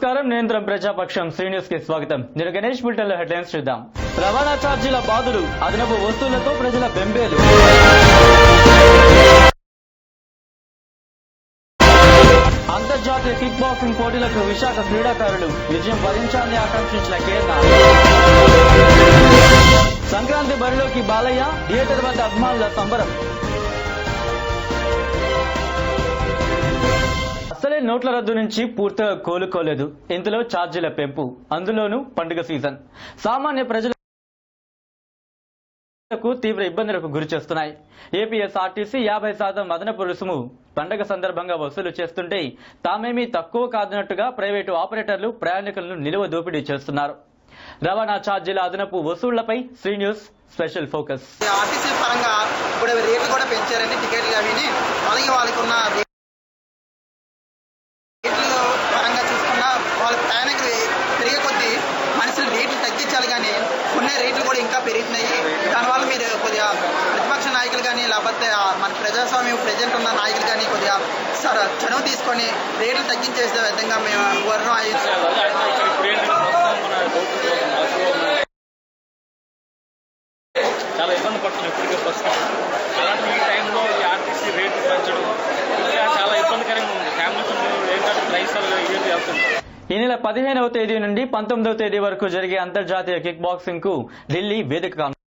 నమస్కారం. నిరంతరం ప్రజాపక్షం శ్రీ న్యూస్ కి స్వాగతం. నేను గణేష్ బులెటిన్ లో హెడ్లైన్స్ చూద్దాం. రవాణా ఛార్జీల బాధలు, అదనపు వస్తువులతో ప్రజల బెంబేలు. అంతర్జాతీయ కిక్ బాక్సింగ్ పోటీలకు విశాఖ క్రీడాకారులు విజయం వరించాలని ఆకాంక్షించిన కేంద్ర. సంక్రాంతి బరిలోకి బాలయ్య, థియేటర్ వద్ద అభిమానుల సంబరం. అసలే నోట్ల రద్దు నుంచి పూర్తిగా కోలుకోలేదు. ఇంతలో ఛార్జీల పెంపు, అందులోనూ పండుగ సీజన్ సామాన్య ప్రజలకు తీవ్ర ఇబ్బందులకు గురి చేస్తున్నాయి. ఏపీఎస్ఆర్టీసీ 50% అదనపు రుసుము పండుగ సందర్భంగా వసూలు చేస్తుంటే తామేమీ తక్కువ కాదన్నట్టుగా ప్రైవేటు ఆపరేటర్లు ప్రయాణికులను నిలువ దోపిడీ చేస్తున్నారు. రవాణా ఛార్జీల అదనపు వసూళ్లపై Sri news special focus. RTC పరంగా ఇప్పుడు రేట్లు కూడా పెంచారండి. టికెట్లు అవి అలాగే వాళ్ళకి ఉన్న పరంగా చూసుకున్న వాళ్ళ ప్రయాణికులు పెరిగే కొద్దీ మనుషులు రేట్లు తగ్గించాలి, కానీ ఉన్న రేట్లు కూడా ఇంకా పెరుగుతున్నాయి. దానివల్ల మీరు కొద్దిగా ప్రతిపక్ష నాయకులు కానీ లేకపోతే మన ప్రజాస్వామ్యం ప్రజెంట్ ఉన్న నాయకులు కానీ కొద్దిగా చనువు తీసుకొని రేట్లు తగ్గించేసే విధంగా మేము కోరడం చాలా ఇబ్బంది పడుతున్నాం. ఇప్పటికే ప్రస్తుతం అలాంటి ఈ టైంలో ఈ ఆర్టీసీ రేట్లు పెంచడం చాలా ఇబ్బందికరంగా ఉంది. ఫ్యామిలీస్ ఏంటంటే రైసాలుగా ఇవేంటి వెళ్తుంది. ఈ నెల 15వ తేదీ నుండి 19వ తేదీ వరకు జరిగే అంతర్జాతీయ కిక్ బాక్సింగ్ కు ఢిల్లీ వేదిక కానుంది.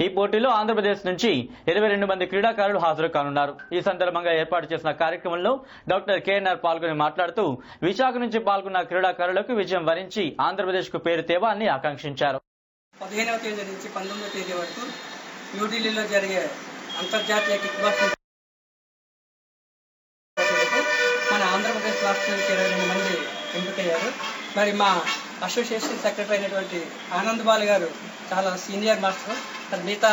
ఈ పోటీలో ఆంధ్రప్రదేశ్ నుంచి 22 మంది క్రీడాకారులు హాజరు కానున్నారు. ఈ సందర్భంగా ఏర్పాటు చేసిన కార్యక్రమంలో డాక్టర్ కేఎన్ఆర్ పాల్గొని మాట్లాడుతూ విశాఖ నుంచి పాల్గొన్న క్రీడాకారులకు విజయం వరించి ఆంధ్రప్రదేశ్ కు పేరు తేవాలని ఆకాంక్షించారు. 15వ తేదీ నుంచి 19వ తేదీ వరకు న్యూఢిల్లీలో జరిగే అంతర్జాతీయ కిక్ బాక్సింగ్ మన ఆంధ్రప్రదేశ్ రాష్ట్రం నుంచి 22 మంది ఎంపికయ్యారు. మరి మా అసోసియేషన్ సెక్రటరీ అయినటువంటి ఆనంద్ బాల్ గారు చాలా సీనియర్ మాస్టర్. మరి మిగతా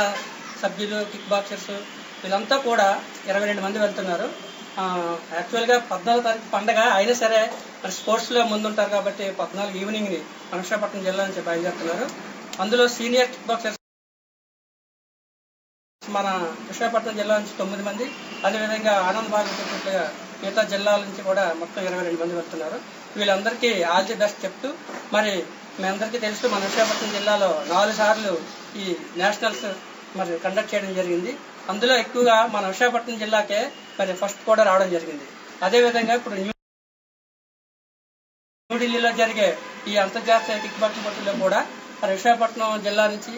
సభ్యులు కిక్ బాక్సర్స్ వీళ్ళంతా కూడా 22 మంది వెళ్తున్నారు. యాక్చువల్గా 14వ తారీఖు పండగ అయినా సరే మరి స్పోర్ట్స్లో ముందుంటారు కాబట్టి 14 ఈవినింగ్ని మన విశాఖపట్నం జిల్లా నుంచి బయలుదేరుతున్నారు. అందులో సీనియర్ కిక్ బాక్సర్స్ మన విశాఖపట్నం జిల్లా నుంచి 9 మంది, అదేవిధంగా ఆనంద్ బాగ్ చెప్పినట్లుగా మిగతా జిల్లాల నుంచి కూడా మొత్తం 22 మంది వెళ్తున్నారు. వీళ్ళందరికీ ఆల్ ది బెస్ట్ చెప్తూ, మరి మీ అందరికీ తెలుసు మన విశాఖపట్నం జిల్లాలో 4 సార్లు ఈ నేషనల్స్ మరి కండక్ట్ చేయడం జరిగింది. అందులో ఎక్కువగా మన విశాఖపట్నం జిల్లాకే మరి ఫస్ట్ కూడా రావడం జరిగింది. అదేవిధంగా ఇప్పుడు న్యూఢిల్లీలో జరిగే ఈ అంతర్జాతీయ కిక్ బాక్సింగ్ పోటీలో కూడా మరి విశాఖపట్నం జిల్లా నుంచి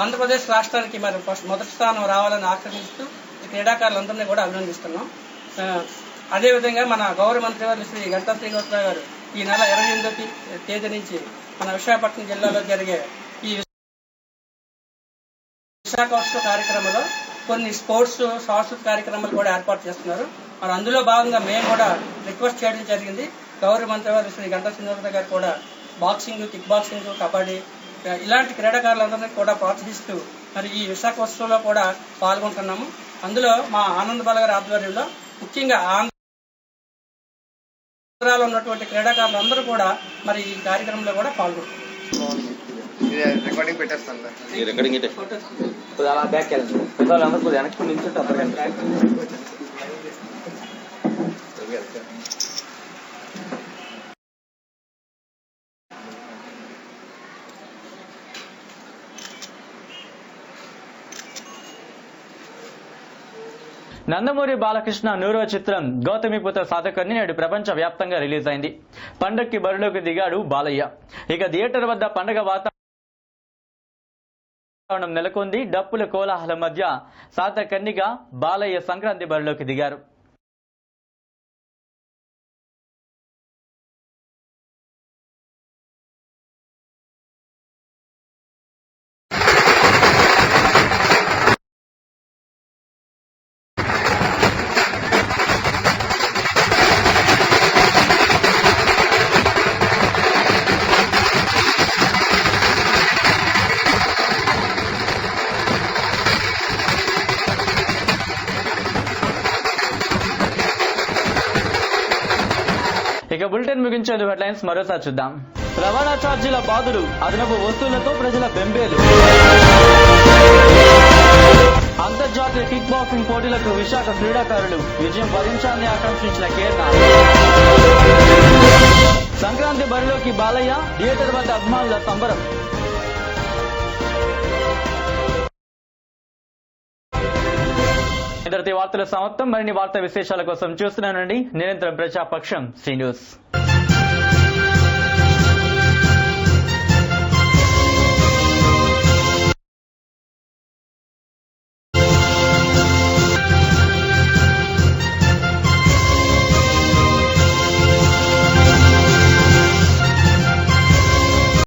ఆంధ్రప్రదేశ్ రాష్ట్రానికి మరి మొదటి స్థానం రావాలని ఆకాంక్షిస్తూ క్రీడాకారులందరినీ కూడా అభినందిస్తున్నాం. అదేవిధంగా మన గౌరవ మంత్రివర్యులు శ్రీ గంటా శ్రీనివాసరావు గారు ఈ నెల 28వ తేదీ నుంచి మన విశాఖపట్నం జిల్లాలో జరిగే ఈ విశాఖోత్సవ కార్యక్రమంలో కొన్ని స్పోర్ట్స్ సాంస్కృతిక కార్యక్రమాలు కూడా ఏర్పాటు చేస్తున్నారు. మరి అందులో భాగంగా మేము కూడా రిక్వెస్ట్ చేయడం జరిగింది. గౌరవ మంత్రివర్యులు శ్రీ గంటా శ్రీనివాసరావు గారు కూడా బాక్సింగ్, కిక్ బాక్సింగ్, కబడ్డీ ఇలాంటి క్రీడాకారులందరినీ కూడా ప్రోత్సహిస్తూ మరి ఈ విశాఖోత్సవంలో కూడా పాల్గొంటున్నాము. అందులో మా ఆనంద్ బాల్ గారి ఆధ్వర్యంలో ముఖ్యంగా ఆంధ్రాలో ఉన్నటువంటి క్రీడాకారులందరూ కూడా మరి ఈ కార్యక్రమంలో కూడా పాల్గొంటున్నారు. నందమూరి బాలకృష్ణ 100వ చిత్రం గౌతమిపుత్ర సాధకర్ణి నేడు ప్రపంచ వ్యాప్తంగా రిలీజ్ అయింది. పండక్కి బరిలోకి దిగాడు బాలయ్య. ఇక థియేటర్ వద్ద పండగ వాతావరణం నెలకొంది. డప్పుల కోలాహల మధ్య సాధకర్ణిగా బాలయ్య సంక్రాంతి బరిలోకి దిగారు. ఇక బులెటిన్ ముగించేందుకు హెడ్లైన్స్ మరోసారి చూద్దాం. రవాణా ఛార్జీల బాధలు, అదనపు వస్తువులతో ప్రజల బెంబేలు. అంతర్జాతీయ కిక్ బాక్సింగ్ పోటీలకు విశాఖ క్రీడాకారులు విజయం వరించాలని ఆకాంక్షించిన కేరళ. సంక్రాంతి బరిలోకి బాలయ్య, థియేటర్ వద్ద అభిమానుల సంబరం. ఇంతటి వార్తల సమాప్తం. మరిన్ని వార్తా విశేషాల కోసం చూస్తున్నానండి నిరంతరం ప్రజాపక్షం సి న్యూస్.